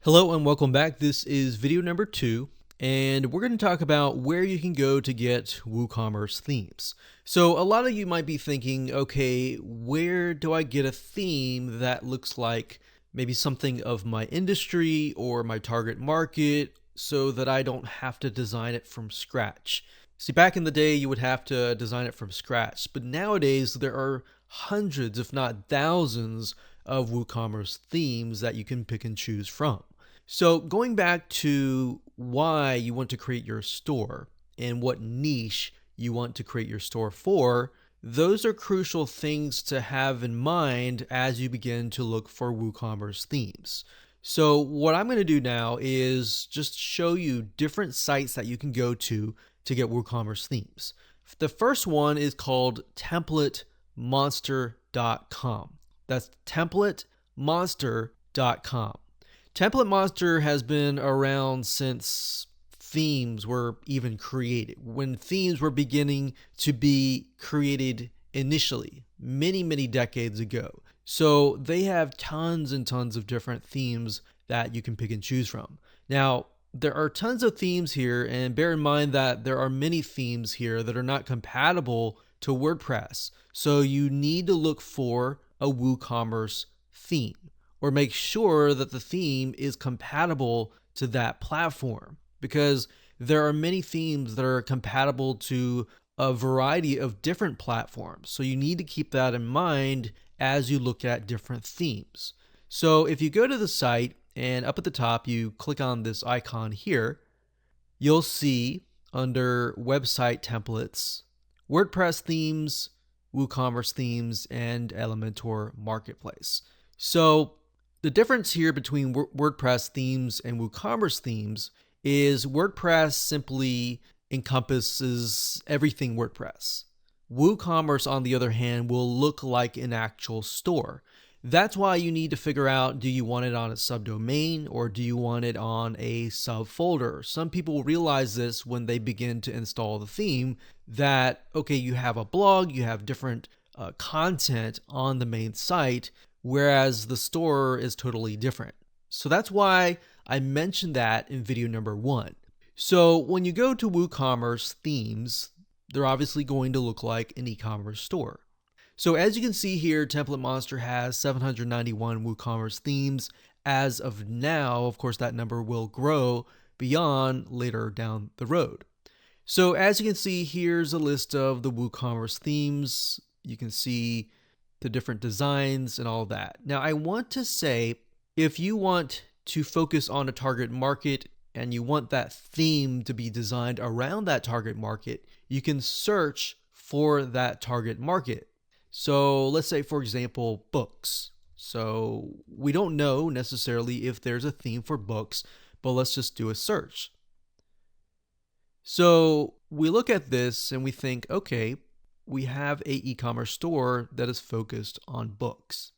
Hello and welcome back. This is video number 2, and we're going to talk about where you can go to get WooCommerce themes. So a lot of you might be thinking, okay, where do I get a theme that looks like maybe something of my industry or my target market so that I don't have to design it from scratch? See, back in the day, you would have to design it from scratch, but nowadays there are hundreds, if not thousands, of WooCommerce themes that you can pick and choose from. So going back to why you want to create your store and what niche you want to create your store for, those are crucial things to have in mind as you begin to look for WooCommerce themes. So what I'm going to do now is just show you different sites that you can go to get WooCommerce themes. The first one is called templatemonster.com. That's templatemonster.com. Template Monster has been around since themes were even created, when themes were beginning to be created initially, many decades ago. So they have tons and tons of different themes that you can pick and choose from. Now, there are tons of themes here, and bear in mind that there are many themes here that are not compatible to WordPress. So you need to look for a WooCommerce theme, or make sure that the theme is compatible to that platform, because there are many themes that are compatible to a variety of different platforms. So you need to keep that in mind as you look at different themes. So if you go to the site and up at the top, you click on this icon here, you'll see under website templates, WordPress themes, WooCommerce themes, and Elementor Marketplace. So the difference here between WordPress themes and WooCommerce themes is WordPress simply encompasses everything WordPress. WooCommerce, on the other hand, will look like an actual store. That's why you need to figure out, do you want it on a subdomain or do you want it on a subfolder? Some people realize this when they begin to install the theme, that, okay, you have a blog, you have different content on the main site, whereas the store is totally different. So that's why I mentioned that in video number 1. So when you go to WooCommerce themes, they're obviously going to look like an e-commerce store. So as you can see here, Template Monster has 791 WooCommerce themes as of now. Of course, that number will grow beyond later down the road. So as you can see, here's a list of the WooCommerce themes. You can see the different designs and all that. Now, I want to say, if you want to focus on a target market and you want that theme to be designed around that target market, you can search for that target market. So let's say, for example, books. So we don't know necessarily if there's a theme for books, but let's just do a search. So we look at this and we think, okay, we have a e-commerce store that is focused on books.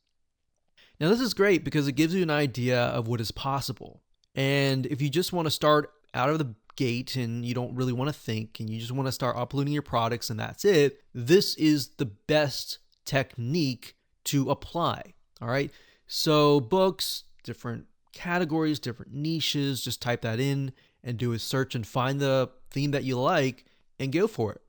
Now this is great because it gives you an idea of what is possible. And if you just want to start out of the gate and you don't really want to think and you just want to start uploading your products and that's it, this is the best technique to apply. All right. So books, different categories, different niches, just type that in and do a search and find the theme that you like and go for it.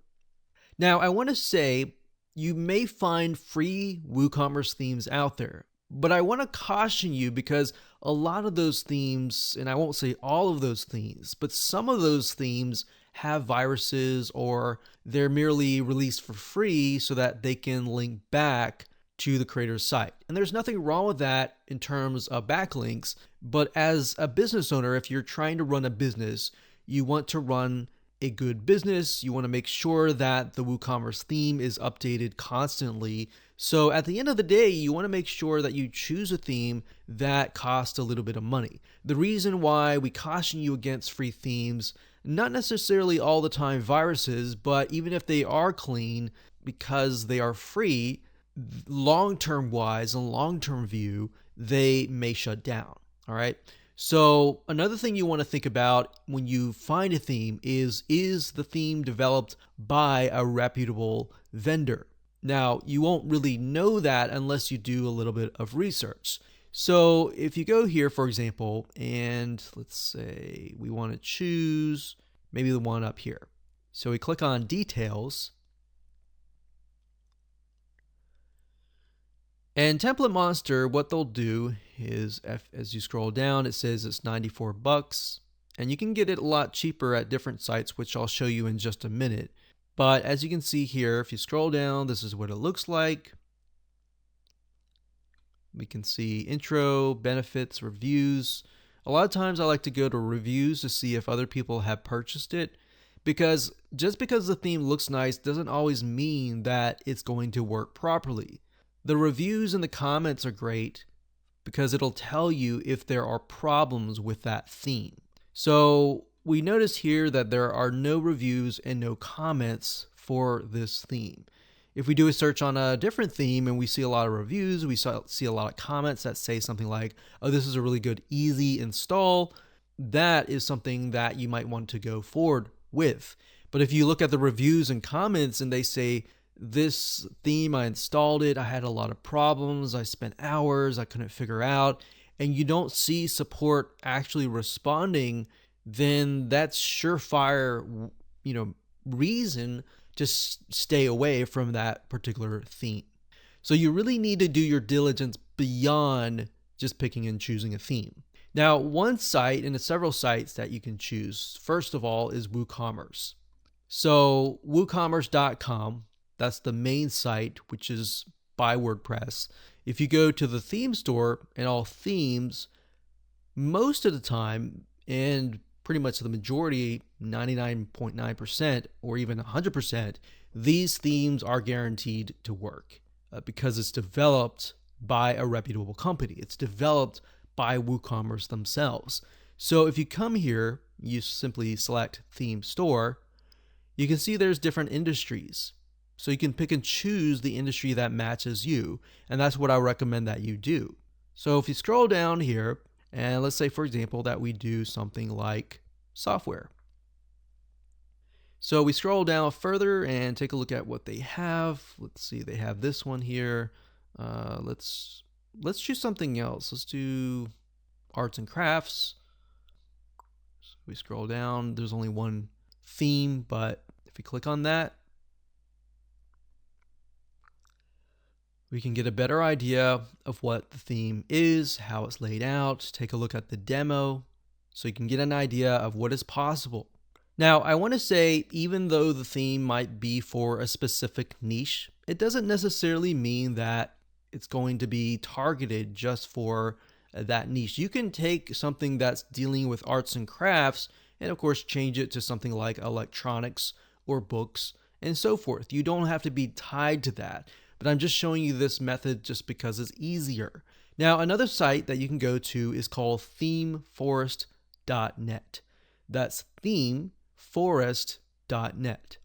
Now, I want to say you may find free WooCommerce themes out there, but I want to caution you because a lot of those themes, and I won't say all of those themes, but some of those themes have viruses or they're merely released for free so that they can link back to the creator's site. And there's nothing wrong with that in terms of backlinks, but as a business owner, if you're trying to run a business, you want to run a good business. You want to make sure that the WooCommerce theme is updated constantly. So at the end of the day, you want to make sure that you choose a theme that costs a little bit of money. The reason why we caution you against free themes, not necessarily all the time viruses, but even if they are clean, because they are free, long-term wise and long-term view, they may shut down. All right. So another thing you want to think about when you find a theme is the theme developed by a reputable vendor? Now, you won't really know that unless you do a little bit of research. So if you go here, for example, and let's say we want to choose maybe the one up here. So we click on details. And Template Monster, what they'll do is, as you scroll down, it says it's 94 bucks. And you can get it a lot cheaper at different sites, which I'll show you in just a minute. But as you can see here, if you scroll down, this is what it looks like. We can see intro, benefits, reviews. A lot of times I like to go to reviews to see if other people have purchased it, because just because the theme looks nice doesn't always mean that it's going to work properly. The reviews and the comments are great because it'll tell you if there are problems with that theme. So we notice here that there are no reviews and no comments for this theme. If we do a search on a different theme and we see a lot of reviews, we see a lot of comments that say something like, oh, this is a really good, easy install, that is something that you might want to go forward with. But if you look at the reviews and comments and they say, this theme, I installed it, I had a lot of problems, I spent hours, I couldn't figure out, and you don't see support actually responding, then that's surefire, reason to stay away from that particular theme. So you really need to do your diligence beyond just picking and choosing a theme. Now, one site, and it's several sites that you can choose, first of all, is WooCommerce. So WooCommerce.com, that's the main site, which is by WordPress. If you go to the theme store and all themes, most of the time, and pretty much the majority, 99.9% or even 100%, these themes are guaranteed to work because it's developed by a reputable company. It's developed by WooCommerce themselves. So if you come here, you simply select Theme Store, you can see there's different industries. So you can pick and choose the industry that matches you, and that's what I recommend that you do. So if you scroll down here, and let's say, for example, that we do something like software. So we scroll down further and take a look at what they have. Let's see, they have this one here. Let's choose something else. Let's do arts and crafts. So we scroll down. There's only one theme, but if we click on that, we can get a better idea of what the theme is, how it's laid out, take a look at the demo, so you can get an idea of what is possible. Now, I want to say, even though the theme might be for a specific niche, it doesn't necessarily mean that it's going to be targeted just for that niche. You can take something that's dealing with arts and crafts and, of course, change it to something like electronics or books and so forth. You don't have to be tied to that. But I'm just showing you this method just because it's easier. Now, another site that you can go to is called themeforest.net. That's themeforest.net.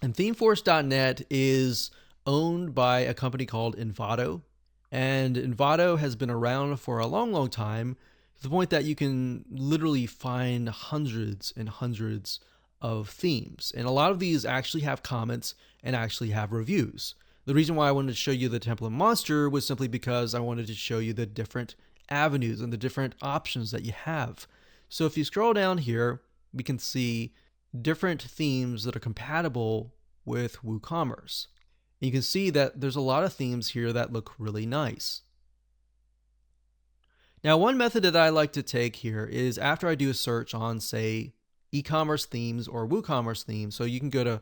And themeforest.net is owned by a company called Envato. And Envato has been around for a long, long time, to the point that you can literally find hundreds and hundreds of themes. And a lot of these actually have comments and actually have reviews. The reason why I wanted to show you the Template Monster was simply because I wanted to show you the different avenues and the different options that you have. So if you scroll down here, we can see different themes that are compatible with WooCommerce. And you can see that there's a lot of themes here that look really nice. Now, one method that I like to take here is after I do a search on, say, e-commerce themes or WooCommerce themes. So you can go to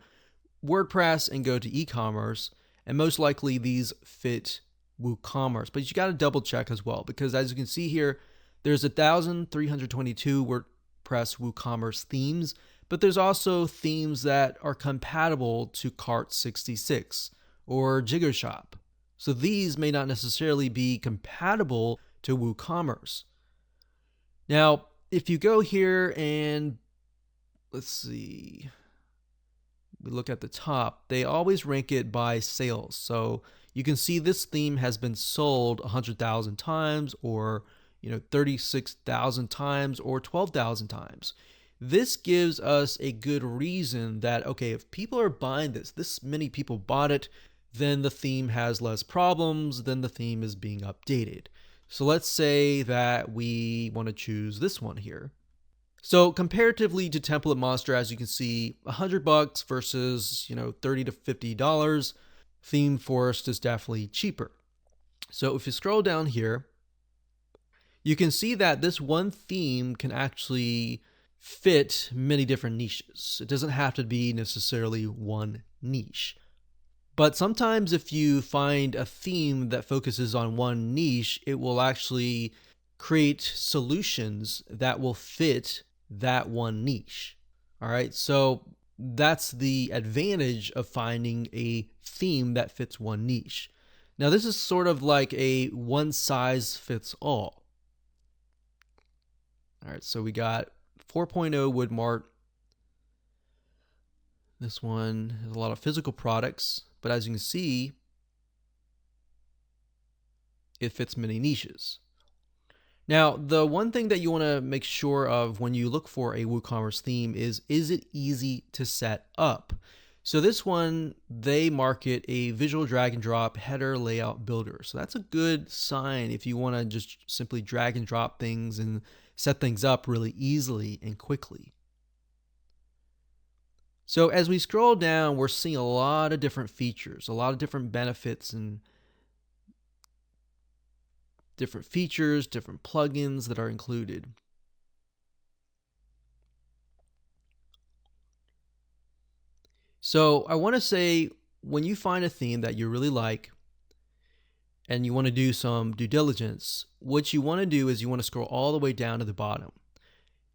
WordPress and go to e-commerce, and most likely these fit WooCommerce, but you got to double check as well, because as you can see here, there's 1,322 WordPress WooCommerce themes, but there's also themes that are compatible to Cart66 or Jigoshop. So these may not necessarily be compatible to WooCommerce. Now, if you go here and let's see, we look at the top, they always rank it by sales. So you can see this theme has been sold 100,000 times, or 36,000 times, or 12,000 times. This gives us a good reason that, okay, if people are buying this many people bought it, then the theme has less problems, then the theme is being updated. So let's say that we want to choose this one here. So comparatively to Template Monster, as you can see, $100 versus, $30 to $50, Theme Forest is definitely cheaper. So if you scroll down here, you can see that this one theme can actually fit many different niches. It doesn't have to be necessarily one niche. But sometimes if you find a theme that focuses on one niche, it will actually create solutions that will fit that one niche. All right, so that's the advantage of finding a theme that fits one niche. Now, this is sort of like a one size fits all. All right, so we got 4.0 Woodmart. This one has a lot of physical products, but as you can see, it fits many niches. Now, the one thing that you want to make sure of when you look for a WooCommerce theme is it easy to set up? So this one, they market a visual drag and drop header layout builder. So that's a good sign if you want to just simply drag and drop things and set things up really easily and quickly. So as we scroll down, we're seeing a lot of different features, a lot of different benefits and different features, different plugins that are included. So I want to say, when you find a theme that you really like and you want to do some due diligence, what you want to do is you want to scroll all the way down to the bottom,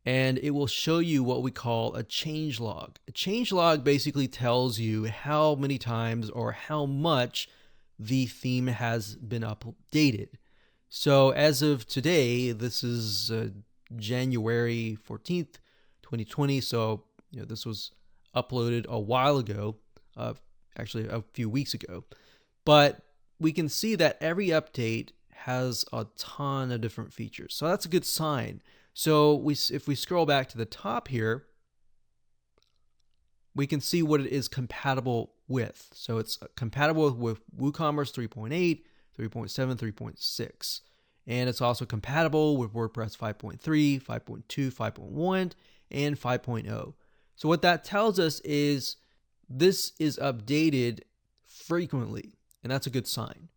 and it will show you what we call a change log. A change log basically tells you how many times or how much the theme has been updated. So as of today, this is January 14th, 2020. So this was uploaded a while ago, actually a few weeks ago. But we can see that every update has a ton of different features. So that's a good sign. So if we scroll back to the top here, we can see what it is compatible with. So it's compatible with WooCommerce 3.8, 3.7, 3.6. And it's also compatible with WordPress 5.3, 5.2, 5.1, and 5.0. So what that tells us is this is updated frequently, and that's a good sign.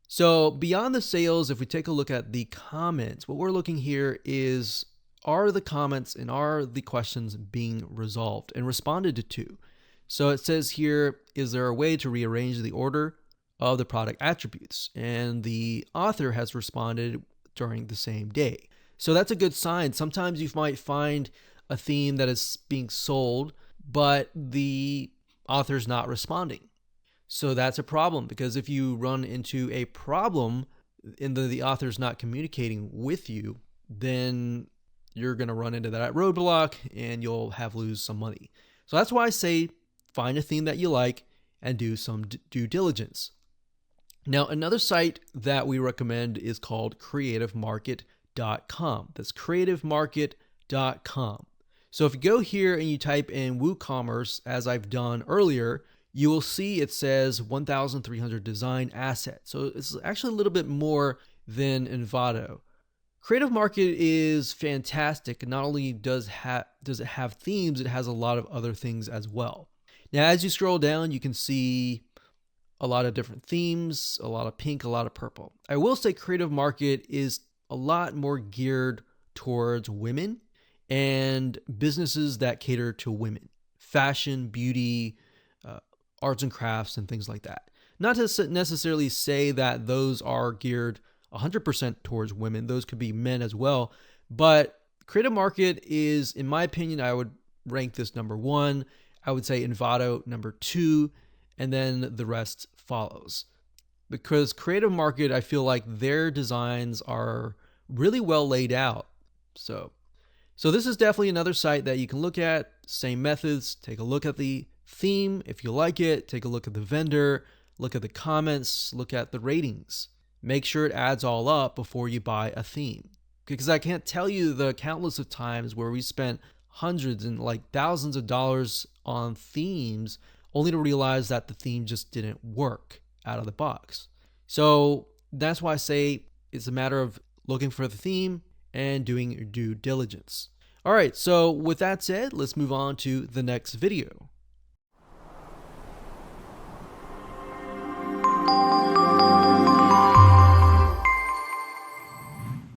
So beyond the sales, if we take a look at the comments, what we're looking here is, are the comments and are the questions being resolved and responded to? So it says here, is there a way to rearrange the order of the product attributes? And the author has responded during the same day. So that's a good sign. Sometimes you might find a theme that is being sold, but the author's not responding. So that's a problem, because if you run into a problem and the author's not communicating with you, then you're going to run into that roadblock and you'll lose some money. So that's why I say find a theme that you like and do some due diligence. Now, another site that we recommend is called creativemarket.com. That's creativemarket.com. So if you go here and you type in WooCommerce, as I've done earlier, you will see it says 1,300 design assets. So it's actually a little bit more than Envato. Creative Market is fantastic. Not only does it have themes, it has a lot of other things as well. Now, as you scroll down, you can see a lot of different themes, a lot of pink, a lot of purple. I will say Creative Market is a lot more geared towards women and businesses that cater to women. Fashion, beauty, arts and crafts, and things like that. Not to necessarily say that those are geared 100% towards women. Those could be men as well. But Creative Market is, in my opinion, I would rank this number 1. I would say Envato number 2, and then the rest follows. Because Creative Market, I feel like their designs are really well laid out. So this is definitely another site that you can look at. Same methods. Take a look at the theme. If you like it, take a look at the vendor, look at the comments, look at the ratings. Make sure it adds all up before you buy a theme. Because I can't tell you the countless of times where we spent hundreds and thousands of dollars on themes only to realize that the theme just didn't work out of the box. So That's why I say it's a matter of looking for the theme and doing due diligence. All right, so with that said, let's move on to the next video.